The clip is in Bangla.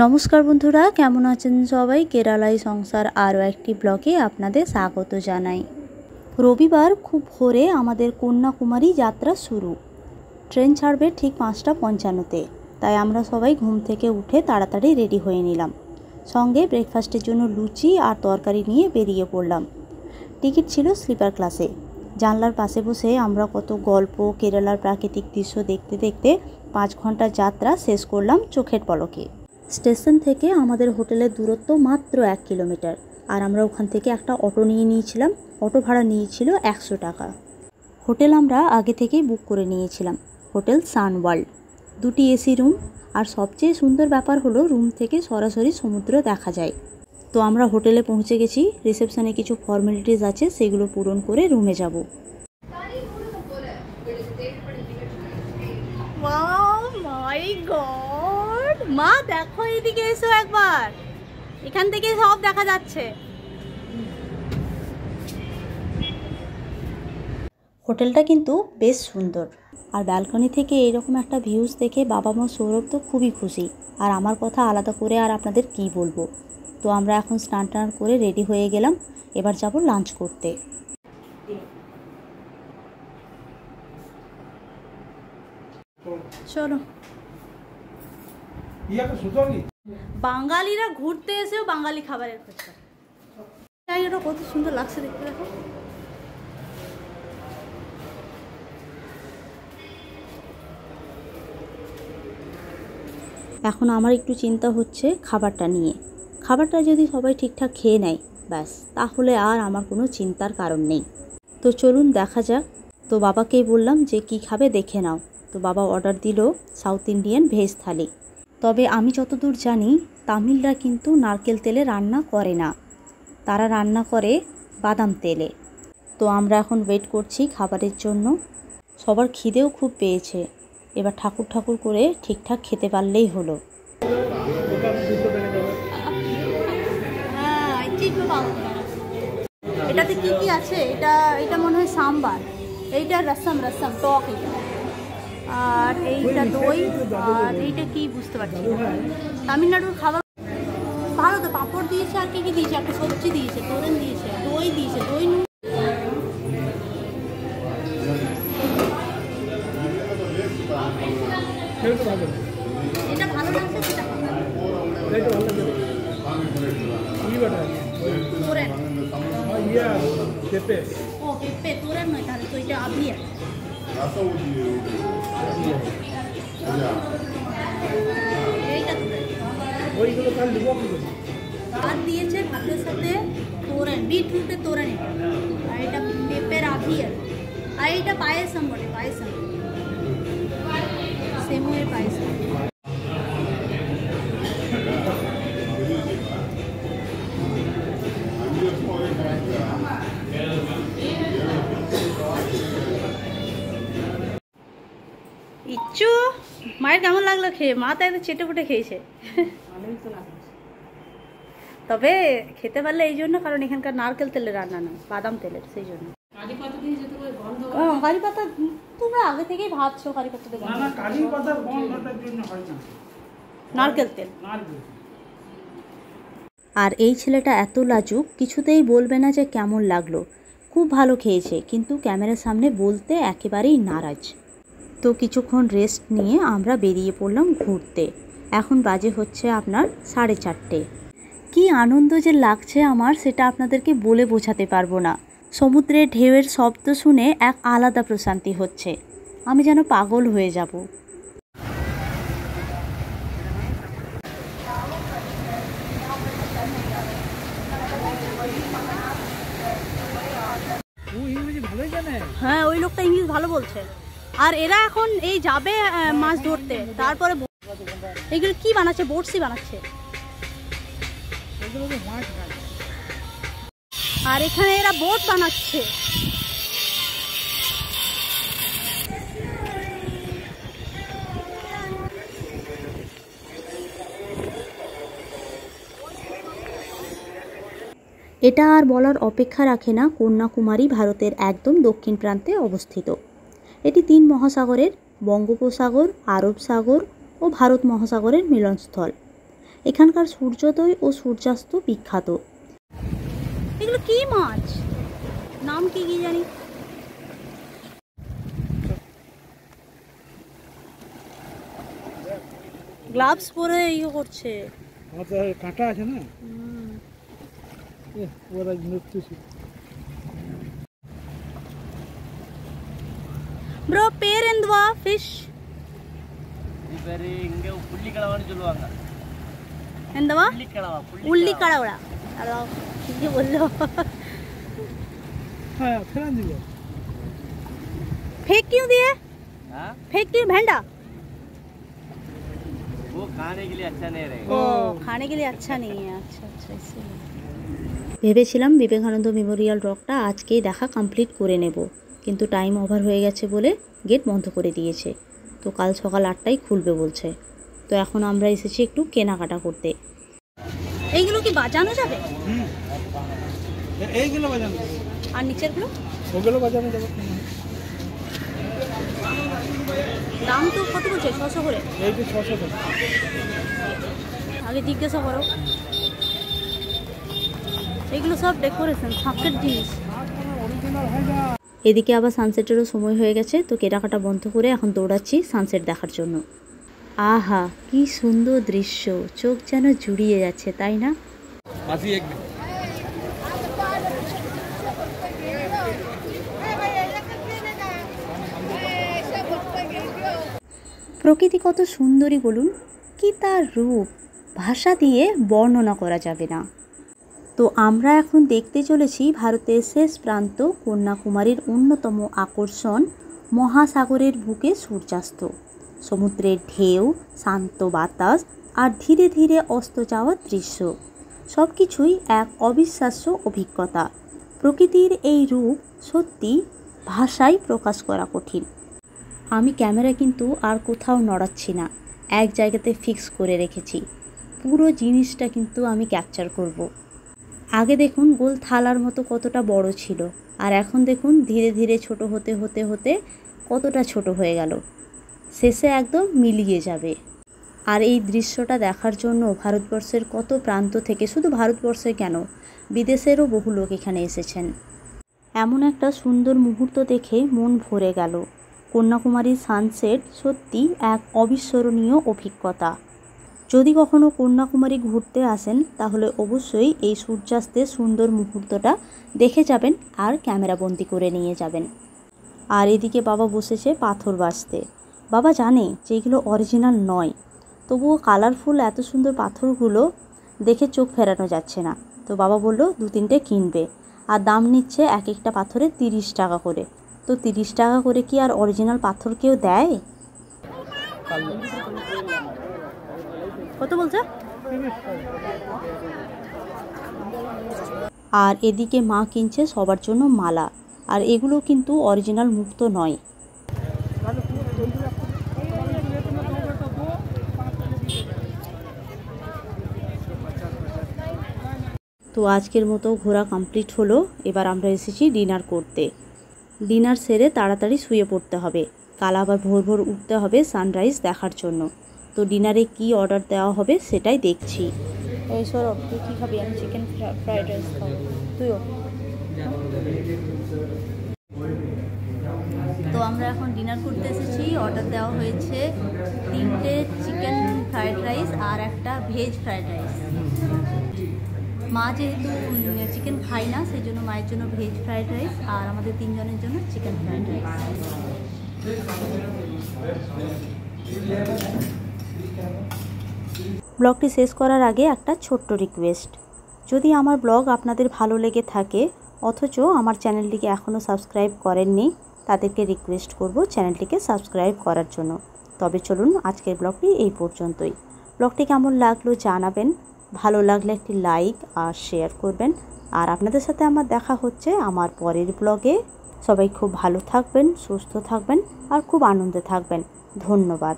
নমস্কার বন্ধুরা, কেমন আছেন সবাই? কেরালাই সংসার আরও একটি ব্লগে আপনাদের স্বাগত জানাই। রবিবার খুব ভোরে আমাদের কন্যাকুমারী যাত্রা শুরু। ট্রেন ছাড়বে ঠিক 5:55-তে, তাই আমরা সবাই ঘুম থেকে উঠে তাড়াতাড়ি রেডি হয়ে নিলাম। সঙ্গে ব্রেকফাস্টের জন্য লুচি আর তরকারি নিয়ে বেরিয়ে পড়লাম। টিকিট ছিল স্লিপার ক্লাসে। জানলার পাশে বসে আমরা কত গল্প, কেরালার প্রাকৃতিক দৃশ্য দেখতে দেখতে 5 ঘন্টার যাত্রা শেষ করলাম চোখের পলকে। স্টেশন থেকে আমাদের হোটেলের দূরত্ব মাত্র 1 কিলোমিটার, আর আমরা ওখান থেকে একটা অটো নিয়ে নিয়েছিলাম। অটো ভাড়া নিয়েছিল 100 টাকা। হোটেল আমরা আগে থেকেই বুক করে নিয়েছিলাম, হোটেল সানওয়ার্ল্ড। 2টি এসি রুম, আর সবচেয়ে সুন্দর ব্যাপার হলো রুম থেকে সরাসরি সমুদ্র দেখা যায়। তো আমরা হোটেলে পৌঁছে গেছি। রিসেপশনে কিছু ফর্মালিটিস আছে, সেগুলো পূরণ করে রুমে যাব। মা দেখো, এদিকে এসো একবার, এখান থেকে সব দেখা যাচ্ছে। হোটেলটা কিন্তু বেশ সুন্দর, আর ব্যালকনি থেকে এইরকম একটা ভিউজ দেখে বাবা মা সৌরভ তো খুবই খুশি। আর আমার কথা আলাদা করে আর আপনাদের কি বলবো। তো আমরা এখন স্নান টান করে রেডি হয়ে গেলাম। এবার যাব লাঞ্চ করতে। চলো। বাঙালিরা ঘুরতে এসেও বাঙালি খাবারের খোঁজ করে। এটা কত সুন্দর লাগছে দেখতে, দেখো। এখন আমার একটু চিন্তা হচ্ছে খাবারটা নিয়ে। খাবারটা যদি সবাই ঠিকঠাক খেয়ে নেয় ব্যাস, তাহলে আর আমার কোনো চিন্তার কারণ নেই। তো চলুন দেখা যাক। তো বাবাকেই বললাম যে কি খাবে দেখে নাও। তো বাবা অর্ডার দিল সাউথ ইন্ডিয়ান ভেজ থালি। তবে আমি যতদূর জানি তামিলরা কিন্তু নারকেল তেলে রান্না করে না, তারা রান্না করে বাদাম তেলে। তো আমরা এখন ওয়েট করছি খাবারের জন্য। সবার খিদেও খুব পেয়েছে, এবার ঠাকুর ঠাকুর করে ঠিকঠাক খেতে পারলেই হলো। এটাতে কি কি আছে? এটা মনে হয় সাম্বার, এইটা রসম টক, এটা আর এইটা দই, আর এইটা কি বুঝতে পারছি। তামিলনাড়ুর খাবার ভালো তো। পাঁপড় দিয়েছে, আর কি কি দিয়েছে, একটা সবজি দিয়েছে, তোরন দিয়েছে, দই দিয়েছে, দই এটা ভালো লাগছে। সেটা তোরেন, ও পেঁপে তোরেন নয় তাহলে, তো এটা আভিয়া। ভাত দিয়েছে, ভাতের সাথে তোরেন, বিটরুটের তোরেন, আর এটা পেঁপের আভিয়া, আর এটা পায়েসম বলে, পায়েসম, সেমুয়ের পায়েসম। ইচ্ছু, মায়ের কেমন লাগলো খেয়ে? মা তো একদম চেটে পুটে খেয়েছে। তবে খেতে পারলে এই জন্য, কারণ এখানকার নারকেল তেলে রান্না না, বাদাম তেলের, সেই জন্য। কারি পাতা তোমরা আগে থেকেই ভাবছো, কারি পাতা দেবো, নারকেল তেল। আর এই ছেলেটা এত লাজুক, কিছুতেই বলবে না যে কেমন লাগলো। খুব ভালো খেয়েছে, কিন্তু ক্যামেরার সামনে বলতে একেবারেই নারাজ। তো কিছুক্ষণ রেস্ট নিয়ে আমরা বেরিয়ে পড়লাম ঘুরতে। এখন বাজে হচ্ছে আপনার 4:30। কি আনন্দ যে লাগছে আমার, সেটা আপনাদেরকে বলে বোঝাতে পারবো না। সমুদ্রের ঢেউয়ের শব্দ শুনে এক আলাদা প্রশান্তি হচ্ছে, আমি যেন পাগল হয়ে যাব। হ্যাঁ, ওই লোকটা ইংলিশ ভালো বলছে। আর এরা এখন এই যাবে মাছ ধরতে, তারপরে এগুলো কি বানাচ্ছে? বড়শি বানাচ্ছে। আর এখানে এরা বোট বানাচ্ছে। এটা আর বলার অপেক্ষা রাখে না, কন্যাকুমারী ভারতের একদম দক্ষিণ প্রান্তে অবস্থিত। এটি 3 মহাসাগরের বঙ্গোপসাগর, আরব সাগর ও ভারত মহাসাগরের মিলনস্থল। এখানকার সূর্যোদয় ও সূর্যাস্ত বিখ্যাত। এগুলো কি মাছ, নাম কি কি জানি। গ্লাভস পরে ইয়ে করছে, কাঁটা আছে না। ப்ரோ பேர் எந்துவா ஃபிஷ்? இது பேரு இங்க புள்ளி கலவான்னு சொல்லுவாங்க. எந்தவா? புள்ளி கலவா. उल्ली कड़वड़ा। अरे ये बोलो। हाँ फेंक दिया। फेंक क्यों दिए? हाँ? फेंक क्यों भेंडा? वो खाने के लिए अच्छा नहीं रहेगा। ओ खाने के लिए अच्छा नहीं है। अच्छा अच्छा इसलिए ভেবেছিলাম বিবেকানন্দ মেমোরিয়াল রকটা আজকেই দেখা কমপ্লিট করে নেব, কিন্তু টাইম ওভার হয়ে গেছে বলে গেট বন্ধ করে দিয়েছে। তো কাল সকাল 8টায় খুলবে বলছে। তো এখন আমরা এসেছি একটু কেনাকাটা করতে। এইগুলো কি বাজানো যাবে? এইগুলো বাজানো যাবে। আর নিচেরগুলো? ওগুলো বাজানো যাবে। দাম তো কত বলছে? 600 করে। এইটা 600 টাকা। আগে জিজ্ঞাসা করো। এগুলো সব ডেকোরেশন, শখের জিনিস। এদিকে আবার সানসেটেরও সময় হয়ে গেছে, তো কেনাকাটা বন্ধ করে এখন দৌড়াচ্ছি সানসেট দেখার জন্য। আহা কি সুন্দর দৃশ্য, চোখ যেন জুড়িয়ে যাচ্ছে, তাই না? প্রকৃতি কত সুন্দরী বলুন, কি তার রূপ ভাষা দিয়ে বর্ণনা করা যাবে না। তো আমরা এখন দেখতে চলেছি ভারতের শেষ প্রান্ত কন্যাকুমারীর অন্যতম আকর্ষণ মহাসাগরের বুকে সূর্যাস্ত। সমুদ্রের ঢেউ, শান্ত বাতাস আর ধীরে ধীরে অস্ত যাওয়ার দৃশ্য, সব কিছুই এক অবিশ্বাস্য অভিজ্ঞতা। প্রকৃতির এই রূপ সত্যি ভাষায় প্রকাশ করা কঠিন। আমি ক্যামেরা কিন্তু আর কোথাও নড়াচ্ছি না, এক জায়গাতে ফিক্স করে রেখেছি। পুরো জিনিসটা কিন্তু আমি ক্যাপচার করব। আগে দেখুন গোল থালার মতো কতটা বড় ছিল, আর এখন দেখুন ধীরে ধীরে ছোট হতে হতে হতে কতটা ছোট হয়ে গেল, শেষে একদম মিলিয়ে যাবে। আর এই দৃশ্যটা দেখার জন্য ভারতবর্ষের কত প্রান্ত থেকে, শুধু ভারতবর্ষে কেন বিদেশেরও বহু লোক এখানে এসেছেন। এমন একটা সুন্দর মুহূর্ত দেখে মন ভরে গেল। কন্যাকুমারীর সানসেট সত্যি এক অবিস্মরণীয় অভিজ্ঞতা। যদি কখনো কন্যাকুমারী ঘুরতে আসেন তাহলে অবশ্যই এই সূর্যাস্তের সুন্দর মুহূর্তটা দেখে যাবেন আর ক্যামেরাবন্দি করে নিয়ে যাবেন। আর এদিকে বাবা বসেছে পাথর বাছতে। বাবা জানে যে এগুলো অরিজিনাল নয়, তবুও কালারফুল এত সুন্দর পাথরগুলো দেখে চোখ ফেরানো যাচ্ছে না। তো বাবা বলল 2-3টে কিনবে, আর দাম নিচ্ছে এক একটা পাথরে 30 টাকা করে। তো 30 টাকা করে কি আর অরিজিনাল পাথর কেউ দেয়? কত বলছে? আর এদিকে মা কিনছে সবার জন্য মালা, আর এগুলো কিন্তু অরিজিনাল মুক্ত নয়। তো আজকের মতো ঘোরা কমপ্লিট হলো। এবার আমরা এসেছি ডিনার করতে। ডিনার সেরে তাড়াতাড়ি শুয়ে পড়তে হবে, কাল আবার ভোর ভোর উঠতে হবে সানরাইজ দেখার জন্য। তো ডিনারে কি অর্ডার দেওয়া হবে সেটাই দেখছি। এই সৌরভ, তুই কী খাবি? আমি চিকেন ফ্রাইড রাইস খাবো, তুইও। তো আমরা এখন ডিনার করতে এসেছি। অর্ডার দেওয়া হয়েছে 3টে চিকেন ফ্রাইড রাইস আর একটা ভেজ ফ্রাইড রাইস। মা যেহেতু চিকেন খায় না, সেই জন্য মায়ের জন্য ভেজ ফ্রাইড রাইস আর আমাদের 3 জনের জন্য চিকেন ফ্রাইড রাইস। ব্লগটি শেষ করার আগে একটা ছোট্ট রিকোয়েস্ট, যদি আমার ব্লগ আপনাদের ভালো লেগে থাকে অথচ আমার চ্যানেলটিকে এখনও সাবস্ক্রাইব করেননি, তাদেরকে রিকোয়েস্ট করব চ্যানেলটিকে সাবস্ক্রাইব করার জন্য। তবে চলুন আজকের ব্লগটি এই পর্যন্তই। ব্লগটি কেমন লাগলো জানাবেন, ভালো লাগলে একটি লাইক আর শেয়ার করবেন। আর আপনাদের সাথে আমার দেখা হচ্ছে আমার পরের ব্লগে। সবাই খুব ভালো থাকবেন, সুস্থ থাকবেন আর খুব আনন্দে থাকবেন। ধন্যবাদ।